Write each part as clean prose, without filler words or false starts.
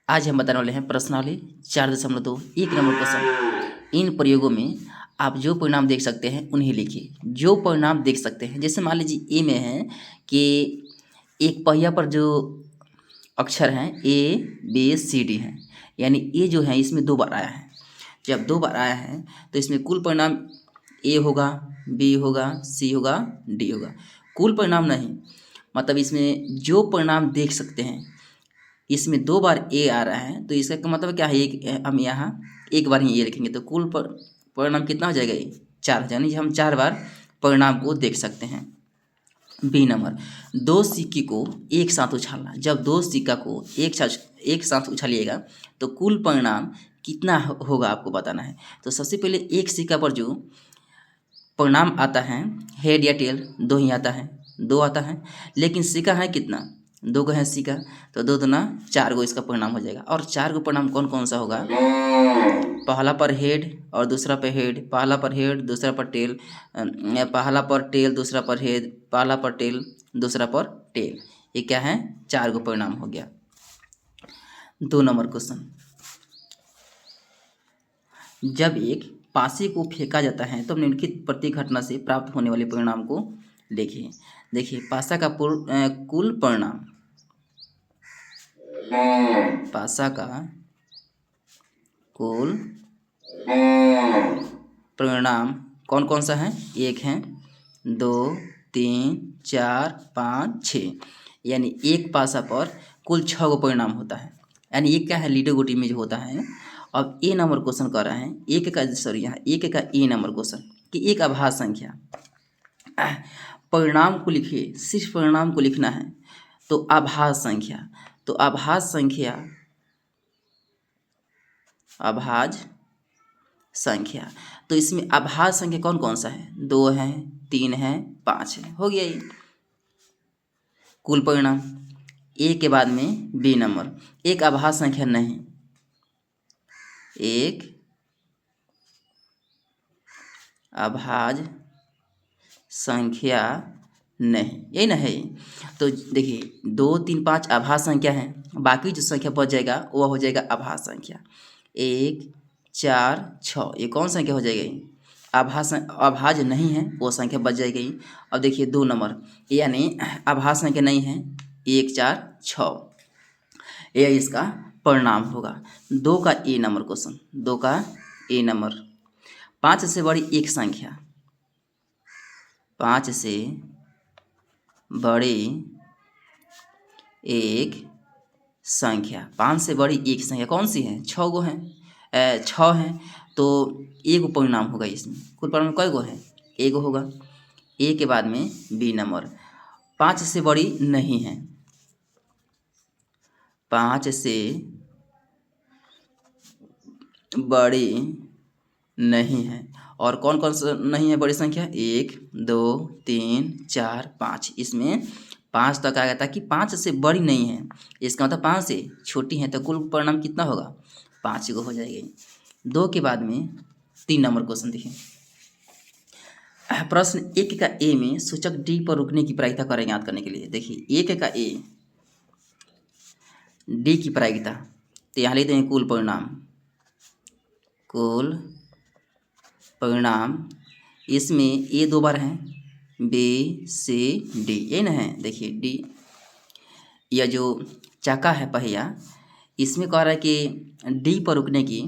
आज हम बताने वाले हैं प्रश्नावली 4.2 1 नंबर क्वेश्चन। इन प्रयोगों में आप जो परिणाम देख सकते हैं उन्हें लिखिए। जो परिणाम देख सकते हैं, जैसे मान लीजिए ए में है कि एक पहिया पर जो अक्षर हैं ए बी सी डी हैं, यानी ए जो है इसमें 2 बार आया है। जब 2 बार आया है तो इसमें कुल परिणाम ए होगा, बी होगा, सी होगा, डी होगा। कुल परिणाम नहीं, मतलब इसमें जो परिणाम देख सकते हैं इसमें 2 बार ए आ रहा है, तो इसका मतलब क्या है, एक हम यहाँ एक बार ही ए लिखेंगे तो कुल परिणाम कितना हो जाएगा, ये 4 यानी हम 4 बार परिणाम को देख सकते हैं। बी नंबर, 2 सिक्के को एक साथ उछालना। जब 2 सिक्का को एक साथ उछालिएगा तो कुल परिणाम कितना होगा आपको बताना है। तो सबसे पहले एक सिक्का पर जो परिणाम आता है, हेड या टेल, 2 ही आता है, 2 आता है, लेकिन सिक्का है कितना, 2 गो है सिक्का, तो 2 दूना 4 गो इसका परिणाम हो जाएगा। और 4 गो परिणाम कौन कौन सा होगा, पहला पर हेड और दूसरा पर हेड, पहला पर हेड दूसरा पर टेल, पहला पर टेल दूसरा पर हेड, पहला पर टेल दूसरा पर टेल। ये क्या है, 4 गो परिणाम हो गया। 2 नंबर क्वेश्चन, जब एक पासे को फेंका जाता है तो निम्नलिखित प्रति घटना से प्राप्त होने वाले परिणाम को लिखिए। देखिए पासा का कुल परिणाम, पासा का कुल परिणाम कौन कौन सा है, 1 है, 2 3 4 5 6, यानी एक पासा पर कुल 6 गो परिणाम होता है। यानी ये क्या है, लीडो गोटी में जो होता है। अब ए नंबर क्वेश्चन कर रहे हैं, यहाँ एक का ए नंबर क्वेश्चन कि एक अभाज्य संख्या, परिणाम को लिखिए, सिर्फ परिणाम को लिखना है। तो अभाज्य संख्या, तो अभाज्य संख्या, तो इसमें अभाज्य संख्या कौन कौन सा है, 2 है, 3 है, 5 है, हो गया ये कुल परिणाम। ए के बाद में बी नंबर, एक अभाज्य संख्या नहीं, एक अभाज्य संख्या नहीं, यही ना है। तो देखिए 2 3 5 अभाज्य संख्या है, बाकी जो संख्या बच जाएगा वह हो जाएगा अभाज्य संख्या। 1 4 6 ये कौन संख्या हो जाएगी, अभाज्य नहीं है, वो संख्या बच जाएगी। अब देखिए 2 नंबर, यानी अभाज्य संख्या नहीं है, 1 4 6, यह इसका परिणाम होगा। 2 का ए नंबर क्वेश्चन, 2 का ए नंबर, 5 से बड़ी एक संख्या, 5 से बड़ी एक संख्या, 5 से बड़ी एक संख्या कौन सी है, 6 गो है, 6 है, तो एक परिणाम होगा इसमें। कुल परिणाम कई गो है, एक होगा। ए के बाद में बी नंबर, 5 से बड़ी नहीं है, 5 से बड़ी नहीं है, और कौन कौन सा नहीं है बड़ी संख्या, 1 2 3 4 5, इसमें 5 तक आया था कि 5 से बड़ी नहीं है, इसका मतलब 5 से छोटी है, तो कुल परिणाम कितना होगा, 5 गो हो जाएगी। 2 के बाद में 3 नंबर क्वेश्चन देखिए, प्रश्न 1 का ए में सूचक डी पर रुकने की प्रायिकता करें याद करने के लिए। देखिए 1 का ए, डी की प्रायिकता, तो यहाँ लेते हैं कुल परिणाम, इसमें ए 2 बार है, बी सी डी, ये ना है। देखिए डी, यह जो चाका है पहिया, इसमें कह रहा है कि डी पर रुकने की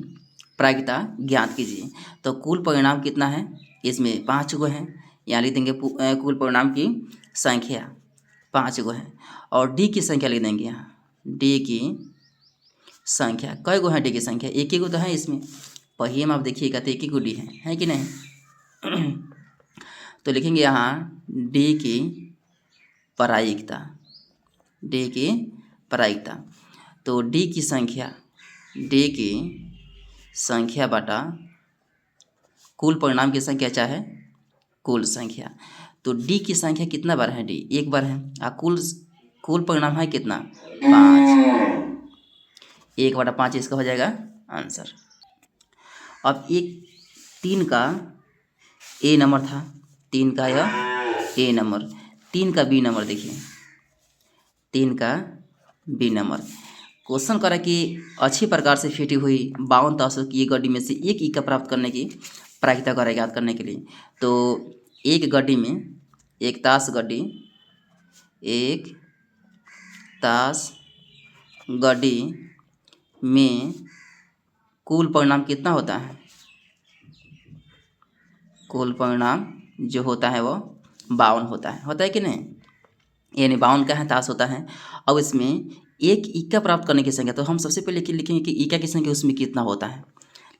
प्रायिकता ज्ञात कीजिए। तो कुल परिणाम कितना है, इसमें 5 गो है, यहाँ लिख देंगे कुल परिणाम की संख्या 5 गो है, और डी की संख्या लिख देंगे यहाँ, डी की संख्या कई गो है, डी की संख्या 1 ही गो तो है इसमें, पहिए में आप देखिएगा तो 1 ही गो डी है कि नहीं। तो लिखेंगे यहाँ डी की प्रायिकता, डी की प्रायिकता, तो डी की संख्या बटा कुल परिणाम की संख्या चाहे कुल संख्या, तो डी की संख्या कितना बार है, डी 1 बार है, और कुल परिणाम है कितना, 5, 1/5 इसका हो जाएगा आंसर। अब एक 3 का ए नंबर था, 3 का यह ए नंबर, 3 का बी नंबर देखिए, 3 का बी नंबर, क्वेश्चन करा कि अच्छी प्रकार से फिटी हुई 52 ताशों की एक गड्डी में से एक इक्का प्राप्त करने की प्रायिकता करें याद करने के लिए। तो एक गड्डी में, एक ताश गड्डी, एक ताश गड्डी में कुल परिणाम कितना होता है? कुल परिणाम जो होता है वो 52 होता है कि नहीं? यानी 52 का है ताश होता है। अब इसमें एक इक्का प्राप्त करने की संख्या, तो हम सबसे पहले लिखेंगे कि इक्का की संख्या उसमें कितना होता है।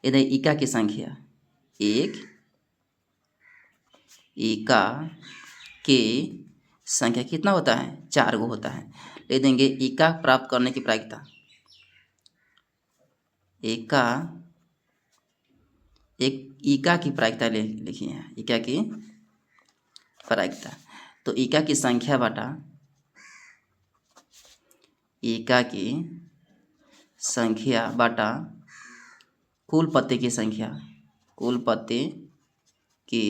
इधर इक्का की संख्या, एक इक्का की संख्या कितना होता है? 4 गो होता है। ले देंगे इक्का प्राप्त करने की प्रायिकता, एक इक्का की प्रायिकता लिखिए हैं, इक्का की प्रायिकता। तो इक्का की संख्या बटा इक्का की संख्या बटा कुल पत्ते की संख्या, कुल पत्ते की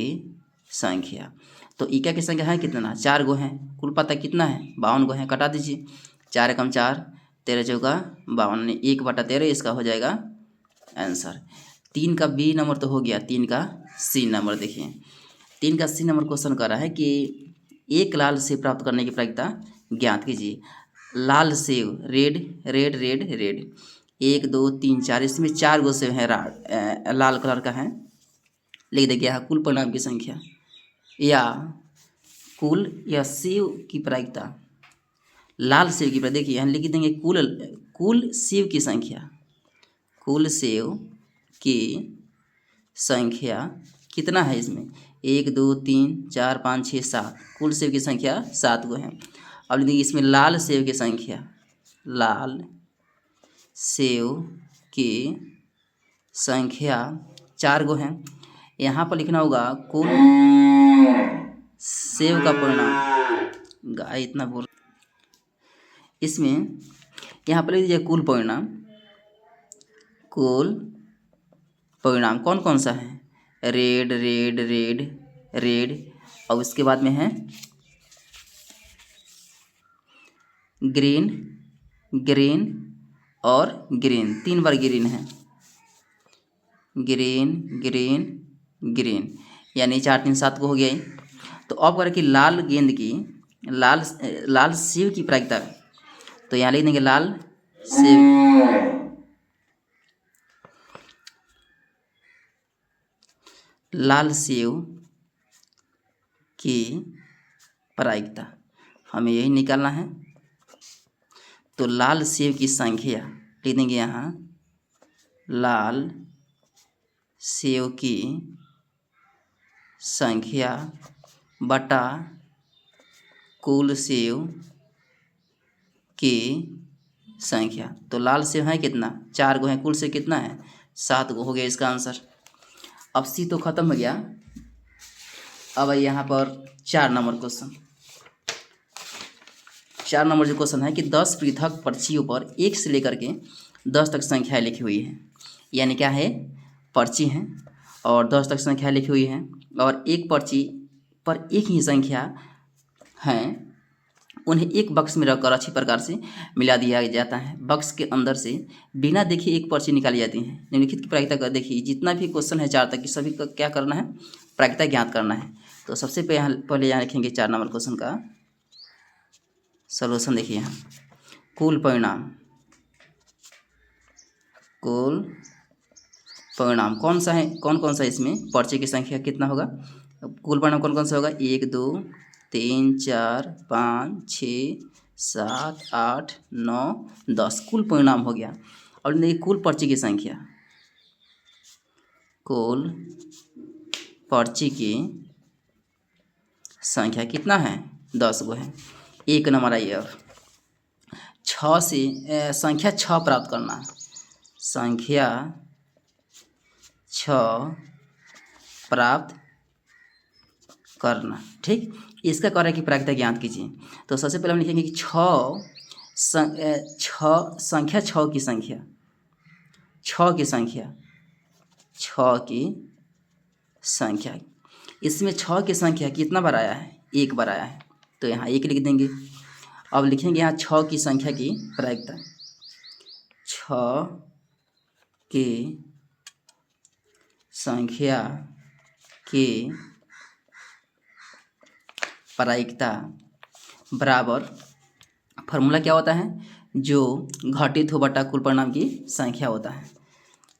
संख्या। तो इक्का की संख्या है कितना? 4 गो है। कुल पत्ता कितना है? 52 गो है। कटा दीजिए, 4 एकम 4, 13 चौका 52, 1/13 इसका हो जाएगा आंसर। 3 का बी नंबर तो हो गया, 3 का सी नंबर देखिए। 3 का सी नंबर क्वेश्चन कर रहा है कि एक लाल सेब प्राप्त करने की प्रायिकता ज्ञात कीजिए। लाल सेब, रेड रेड रेड रेड, 1 2 3 4, इसमें 4 गो सेब है लाल कलर का है। लिख देंगे यहाँ कुल परिणाम की संख्या या सेब की प्रायिकता, लाल सेब की प्रायिकता। देखिए यहाँ लिख देंगे कुल सेब की संख्या, कुल सेब की संख्या कितना है इसमें? 1 2 3 4 5 6 7, कुल सेब की संख्या 7 गो है। अब देखिए इसमें लाल सेब की संख्या, लाल सेब की संख्या 4 गो है। यहाँ पर लिखना होगा कुल सेब का परिणाम। गाय इतना बोल, इसमें यहाँ पर लिख दीजिए कुल परिणाम। कुल परिणाम कौन कौन सा है? रेड रेड रेड रेड, और उसके बाद में है ग्रीन ग्रीन और ग्रीन, 3 बार ग्रीन है, ग्रीन ग्रीन ग्रीन, यानी 4 3 7 को हो गया। तो अब करें कि लाल गेंद की, लाल सेब की प्रायिकता, तो यहाँ लिख देंगे लाल सेब, लाल सेब की प्रायिकता हमें यही निकालना है। तो लाल सेब की संख्या लिख देंगे यहाँ, लाल सेब की संख्या बटा कुल सेब की संख्या। तो लाल सेब है कितना? 4 गो है। कुल सेब कितना है? 7 गो हो गया इसका आंसर। अब सी तो खत्म हो गया। अब यहाँ पर 4 नंबर क्वेश्चन, 4 नंबर जो क्वेश्चन है कि 10 पृथक पर्चियों पर 1 से लेकर के 10 तक संख्याएं लिखी हुई है। यानी क्या है? पर्ची हैं और 10 तक संख्या लिखी हुई है, और एक पर्ची पर एक ही संख्या हैं, उन्हें एक बक्स में रखकर अच्छी प्रकार से मिला दिया जाता है। बक्स के अंदर से बिना देखे एक पर्ची निकाली जाती है। निम्नलिखित की प्रायिकता कर देखिए, जितना भी क्वेश्चन है 4 तक की सभी का क्या करना है? प्रायिकता ज्ञात करना है। तो सबसे पहले यहाँ लिखेंगे 4 नंबर क्वेश्चन का सॉल्यूशन। देखिए यहाँ कुल परिणाम, कुल परिणाम कौन सा है, कौन कौन सा इसमें पर्ची की संख्या कितना होगा? कुल परिणाम कौन कौन सा होगा? 1 2 3 4 5 6 7 8 9 10, कुल परिणाम हो गया। और नहीं, कुल पर्ची की संख्या, कुल पर्ची की संख्या कितना है? 10 गो है। एक नंबर आइए अब 6 से संख्या 6 प्राप्त करना, संख्या 6 प्राप्त करना। ठीक, इसका कार्य की प्रायिकता ज्ञात कीजिए। तो सबसे पहले हम लिखेंगे कि संख्या 6 की संख्या, 6 की संख्या, 6 की संख्या, इसमें 6 की संख्या कितना बार आया है? 1 बार आया है, तो यहाँ 1 लिख देंगे। अब लिखेंगे यहाँ 6 की संख्या की प्रायिकता, के संख्या के प्रायिकता बराबर, फार्मूला क्या होता है, जो घटित हो बटा कुल परिणाम की संख्या होता है।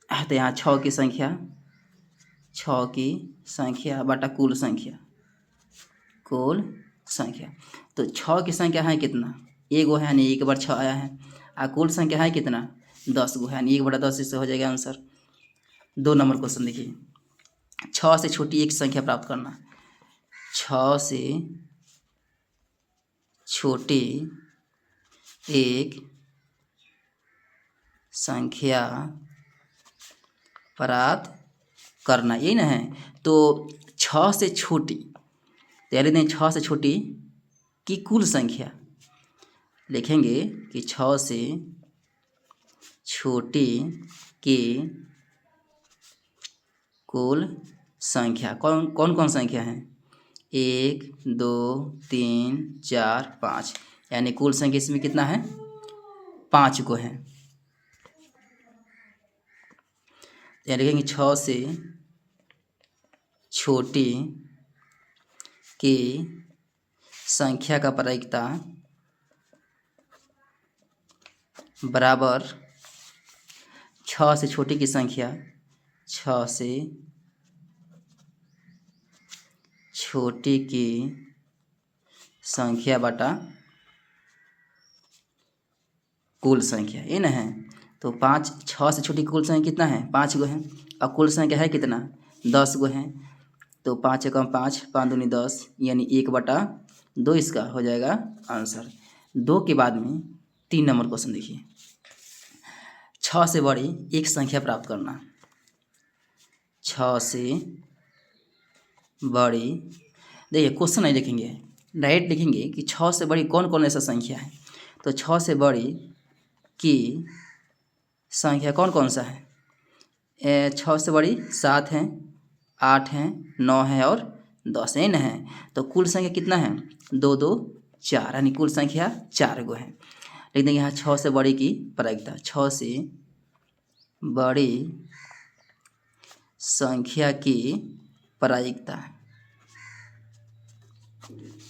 तो यहाँ 6 की संख्या बटा कुल संख्या। तो 6 की संख्या है कितना, 1 है, यानी 1/6 आया है। और कुल संख्या है कितना, 10 है, यानी 1/10 इससे हो जाएगा आंसर। 2 नंबर क्वेश्चन देखिए, 6 से छोटी एक संख्या प्राप्त करना। 6 से छोटी एक संख्या प्राप्त करना, यही ना है। तो 6 से छोटी, तो यानी दें 6 से छोटी की कुल संख्या, लिखेंगे कि 6 से छोटी की कुल संख्या कौन कौन संख्या है, 1 2 3 4 5, यानी कुल संख्या इसमें कितना है, 5 को है। यानी लिखेंगे 6 से छोटी की संख्या का प्रायिकता बराबर 6 से छोटी की संख्या, 6 से छोटी की संख्या बटा कुल संख्या, ये ना है। तो 6 से छोटी कुल संख्या कितना है, 5 गो है, और कुल संख्या है कितना, 10 गो है। तो 5 एकम 5, 5 दूनी 10, यानी 1/2 इसका हो जाएगा आंसर। 2 के बाद में 3 नंबर क्वेश्चन देखिए, 6 से बड़ी एक संख्या प्राप्त करना। 6 से बड़ी, देखिए क्वेश्चन नहीं लिखेंगे, डायरेक्ट लिखेंगे कि 6 से बड़ी कौन कौन ऐसा संख्या है। तो 6 से बड़ी की संख्या कौन कौन सा है, 6 से बड़ी 7 है, 8 है, 9 है और 10 है ना है। तो कुल संख्या कितना है, 2 2 4, यानी कुल संख्या 4 गो है। लिख देंगे यहाँ 6 से बड़ी की प्रायिकता, 6 से बड़ी संख्या की प्रायिकता,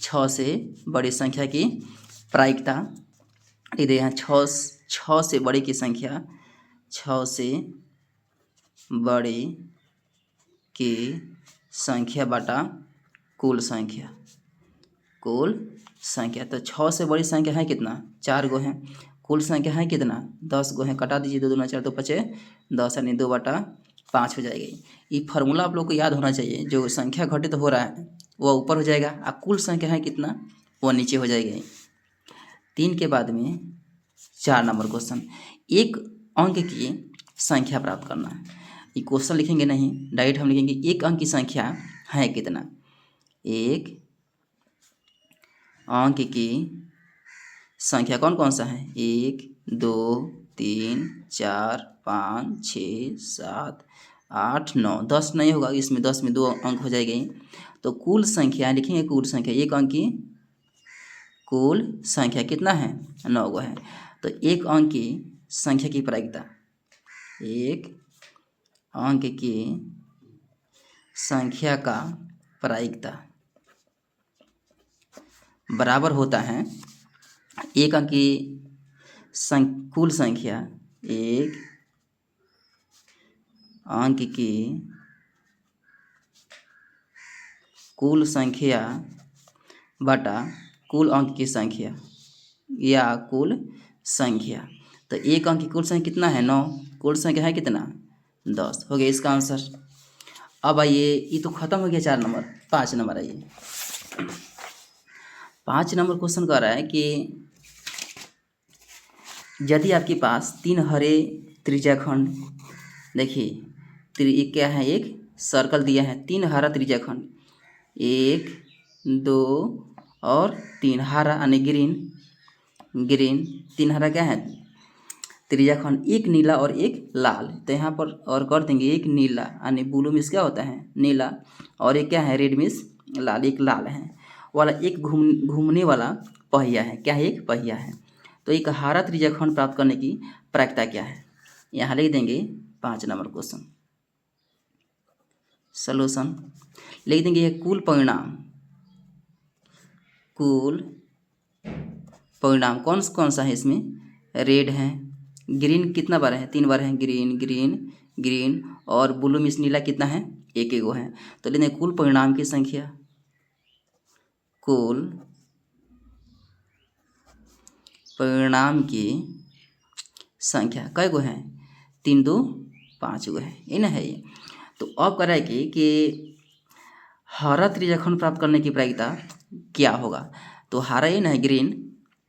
6 से बड़ी संख्या की प्रायिकता, लिख देंगे यहाँ 6 से बड़ी की संख्या, 6 से बड़ी की संख्या बटा कुल संख्या। तो 6 से बड़ी संख्या है कितना, 4 गो है, कुल संख्या है कितना, 10 गो है। कटा दीजिए, 2 दूना 4, 2 5 10, यानी 2/5 हो जाएगी। ये फार्मूला आप लोग को याद होना चाहिए, जो संख्या घटित हो रहा है वह ऊपर हो जाएगा, और कुल संख्या है कितना वह नीचे हो जाएगी। 3 के बाद में 4 नंबर क्वेश्चन, एक अंक की संख्या प्राप्त करना है। ये क्वेश्चन लिखेंगे नहीं, डायरेक्ट हम लिखेंगे एक अंक की संख्या है कितना, एक अंक की संख्या कौन कौन सा है, 1 2 3 4 5 6 7 8 9, 10 नहीं होगा इसमें, 10 में 2 अंक हो जाएंगे। तो कुल संख्या लिखेंगे, कुल संख्या एक अंक की कुल संख्या कितना है, 9 गो है। तो एक अंक की संख्या की प्रायिकता, एक अंक की संख्या का प्रायिकता बराबर होता है एक अंक की कुल संख्या, एक अंक की कुल संख्या बटा कुल अंक की संख्या या कुल संख्या। तो एक अंक की कुल संख्या कितना है, 9, कुल संख्या है कितना, 10, हो गया इसका आंसर। अब आइए, ये तो खत्म हो गया 4 नंबर। 5 नंबर आइए, 5 नंबर क्वेश्चन कह रहा है कि यदि आपके पास 3 हरे त्रिज्याखंड, देखिए क्या है, एक सर्कल दिया है, 3 हरा त्रिज्याखंड, 1 2 और 3 हरा, यानी ग्रीन 3 हरा क्या है त्रिज्याखंड, एक नीला और एक लाल। तो यहाँ पर और कर देंगे, एक नीला यानी ब्लू मीन्स क्या होता है नीला, और एक क्या है रेड मीन्स लाल, एक लाल है वाला, एक घूमने वाला पहिया है, क्या है एक पहिया है। तो एक हरा त्रिज्याखंड प्राप्त करने की प्रायिकता क्या है, यहाँ लिख देंगे 5 नंबर क्वेश्चन। सॉल्यूशन लिख देंगे ये कुल परिणाम कौन कौन सा है इसमें, रेड है, ग्रीन कितना बार है, 3 बार है, ग्रीन ग्रीन ग्रीन, और ब्लू मिस नीला कितना है, एक एगो है। तो लेते हैं कुल परिणाम की संख्या, कुल परिणाम की संख्या कई गो है, 3 2 5 गो है, ये ना है ये। तो अब कह रहा है कि हरा त्रिज्याखंड प्राप्त करने की प्रायिकता क्या होगा। तो हरा ये ना है ग्रीन,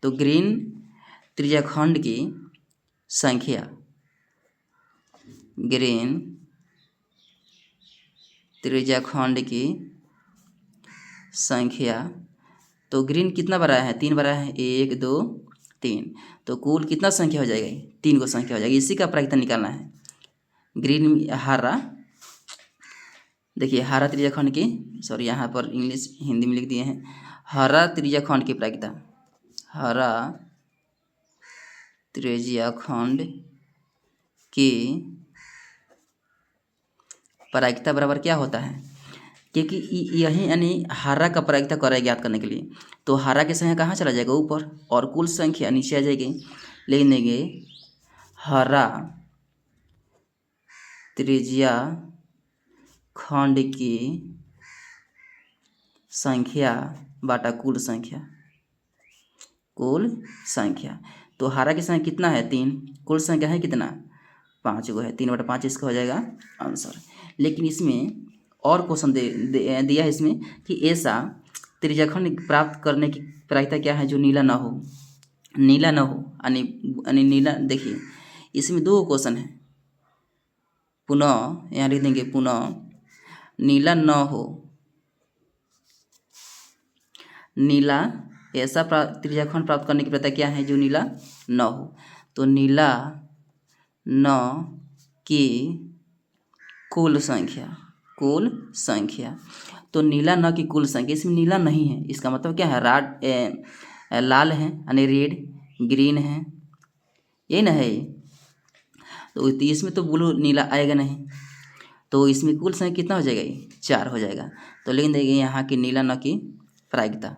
तो ग्रीन त्रिज्याखंड की संख्या, ग्रीन त्रिज्याखंड की संख्या, तो ग्रीन कितना बड़ा है, 3 बड़ा है, 1 2 3, तो कुल कितना संख्या हो जाएगा, 3 को संख्या हो जाएगी। इसी का प्रायिकता निकालना है। ग्रीन हरा, देखिए हरा त्रिज्याखंड की, सॉरी यहाँ पर इंग्लिश हिंदी में लिख दिए हैं, हरा त्रिज्याखंड की प्रायिकता, हरा त्रिज्याखंड की प्रायिकता बराबर क्या होता है, क्योंकि यही यानी हरा का प्रायिकता करें ज्ञात करने के लिए, तो हरा की संख्या कहाँ चला जाएगा, ऊपर, और कुल संख्या नीचे आ जाएगी। लिख देंगे हरा त्रिज्याखंड की संख्या बाटा कुल संख्या, तो हरा की संख्या कितना है, 3, कुल संख्या है कितना, 5 गो है, 3 बटा 5 इसका हो जाएगा आंसर। लेकिन इसमें और क्वेश्चन दिया है इसमें कि ऐसा त्रिज्याखंड प्राप्त करने की प्रायिकता क्या है जो नीला ना हो, यानी नीला, देखिए इसमें 2 क्वेश्चन है, पुनः यहाँ लिख देंगे पुनः नीला न हो, नीला ऐसा त्रिज्याखंड प्राप्त करने की प्रायिकता क्या है जो नीला न हो, तो नीला न की कुल संख्या, तो नीला न की कुल संख्या, इसमें नीला नहीं है, इसका मतलब क्या है, लाल है यानी रेड, ग्रीन है, ये ना है। तो इसमें तो ब्लू नीला आएगा नहीं, तो इसमें कुल संख्या कितना हो जाएगा, 4 हो जाएगा। तो लिख देंगे यहाँ की नीला न की प्रायिकता,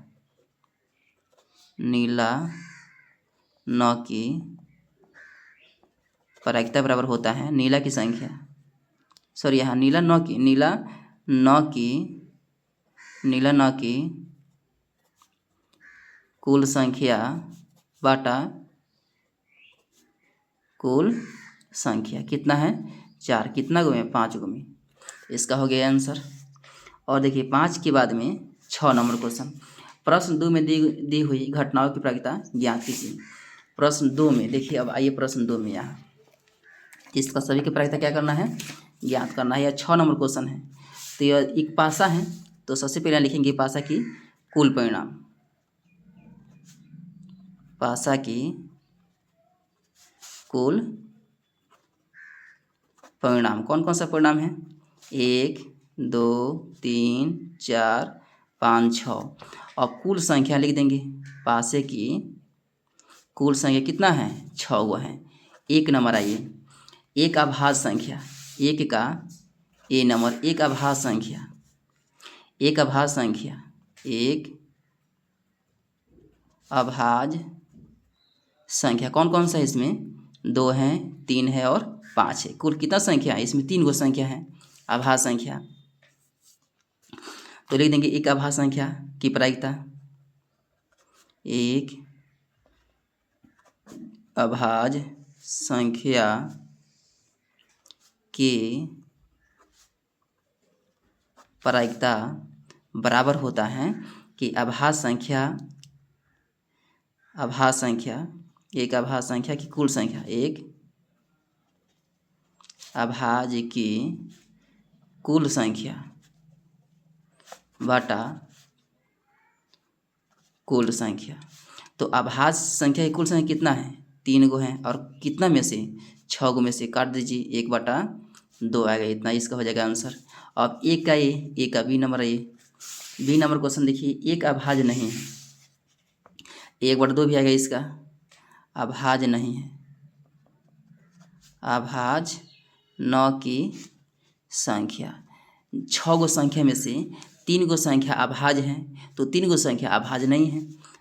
नीला न की प्रायिकता बराबर होता है नीला की संख्या, सॉरी यहाँ नीला न की कुल संख्या बाटा कुल संख्या कितना है, 4, कितना गो में, 5 गो में, इसका हो गया आंसर। और देखिए 5 के बाद में 6 नंबर क्वेश्चन, प्रश्न 2 में दी हुई घटनाओं की प्रायिकता ज्ञात कीजिए। प्रश्न 2 में देखिए, अब आइए प्रश्न 2 में, यहाँ इसका सभी की प्रायिकता क्या करना है, ज्ञात करना है। यह 6 नंबर क्वेश्चन है। तो यह एक पासा है, तो सबसे पहले लिखेंगे पासा की कुल परिणाम, पासा की कुल परिणाम, कौन कौन सा परिणाम है, 1 2 3 4 5 6, और कुल संख्या लिख देंगे, पासे की कुल संख्या कितना है, 6 गो है। एक नंबर आइए, एक अभाज्य संख्या, एक का ए नंबर, एक अभाज्य संख्या, एक अभाज्य संख्या कौन कौन सा है इसमें, 2 है, 3 है और 5 है, कुल कितना संख्या है, इसमें 3 गो संख्या है अभाज्य संख्या। तो लिख देंगे एक अभाज्य संख्या की प्रायिकता, एक अभाज्य संख्या की प्रायिकता बराबर होता है कि अभाज्य संख्या एक अभाज्य संख्या की कुल संख्या, एक अभाज्य की कुल संख्या बटा कुल संख्या। तो अभाज्य संख्या की कुल संख्या कितना है, 3 गो है, और कितना में से, 6 गो में से काट दीजिए, 1/2 आएगा, इतना इसका हो जाएगा आंसर। अब एक का ए, एक का बी नंबर है, बी नंबर क्वेश्चन देखिए, एक अभाज्य नहीं है, 1/2 भी आएगा, इसका अभाज्य नहीं है, अभाज्य 9 की संख्या। 6 गो संख्या में से 3 गो संख्या अभाज्य हैं, तो 3 गो संख्या अभाज्य नहीं है,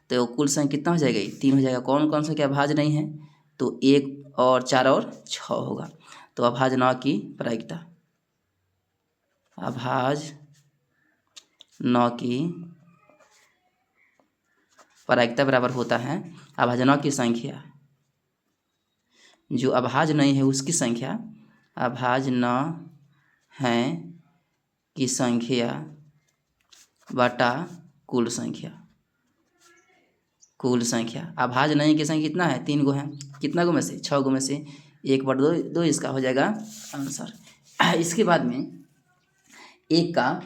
तो कुल संख्या कितना हो जाएगा? 3 हो जाएगा। कौन कौन संख्या अभाज्य नहीं है? तो 1 और 4 और 6 होगा। तो अभाज्य 9 की प्रायिकता, अभाज्य 9 की प्रायिकता बराबर होता है अभाज्य 9 की संख्या, जो अभाज्य नहीं है उसकी संख्या, अभाज्य 9 है की संख्या बटा कुल संख्या। कुल संख्या अभाज्य नहीं की संख्या कितना है? 3 गो है। कितना गो में से? 6 गो में से 1/2 इसका हो जाएगा आंसर। इसके बाद में 1 का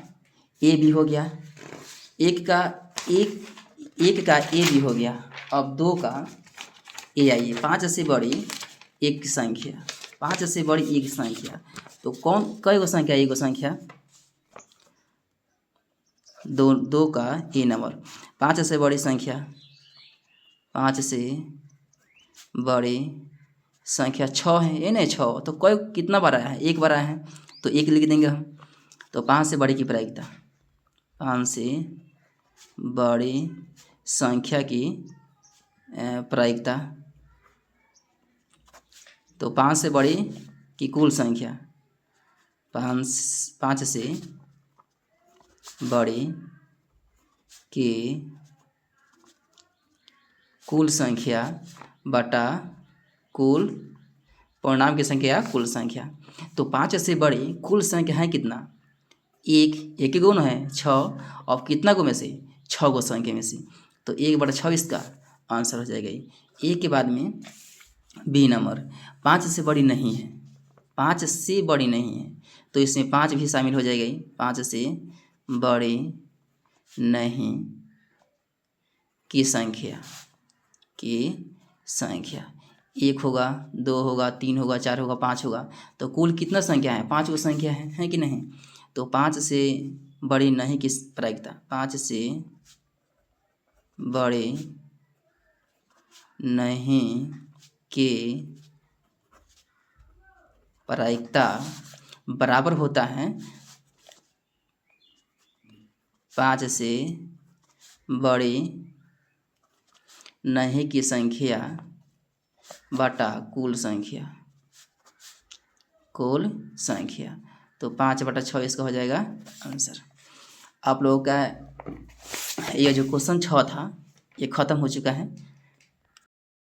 ए भी हो गया, 1 का ए भी हो गया। अब 2 का ए आइए, 5 से बड़ी एक संख्या, 5 से बड़ी एक संख्या, तो कौन कई गो संख्या? एक गो संख्या। 2 का ए नंबर, 5 से बड़ी संख्या, 5 से बड़ी संख्या 6 है, ये नहीं 6, तो कोई कितना बार आया है? 1 बार आया है, तो 1 लिख देंगे हम। तो 5 से बड़ी की प्रायिकता, 5 से बड़ी संख्या की प्रायिकता, तो 5 से बड़ी की कुल संख्या, 5 से बड़ी की कुल संख्या बटा कुल पूर्णांक की संख्या, कुल संख्या। तो 5 से बड़ी कुल संख्या है कितना? 1 गुण है 6, और कितना गो में से? 6 गो संख्या में से, तो 1/6 इसका आंसर हो जाएगा। ए के बाद में बी नंबर, 5 से बड़ी नहीं है, 5 से बड़ी नहीं है, तो इसमें 5 भी शामिल हो जाएगा। 5 से बड़ी नहीं की संख्या, 1 होगा, 2 होगा, 3 होगा, 4 होगा, 5 होगा, तो कुल कितना संख्या है? 5 गो संख्या है कि नहीं? तो 5 से बड़ी नहीं की प्रायिकता, 5 से बड़ी नहीं के प्रायिकता बराबर होता है 5 से बड़ी नहीं की संख्या बटा कुल संख्या, कुल संख्या। तो 5/6 इसका हो जाएगा आंसर। आप लोगों का ये जो क्वेश्चन 6 था ये ख़त्म हो चुका है।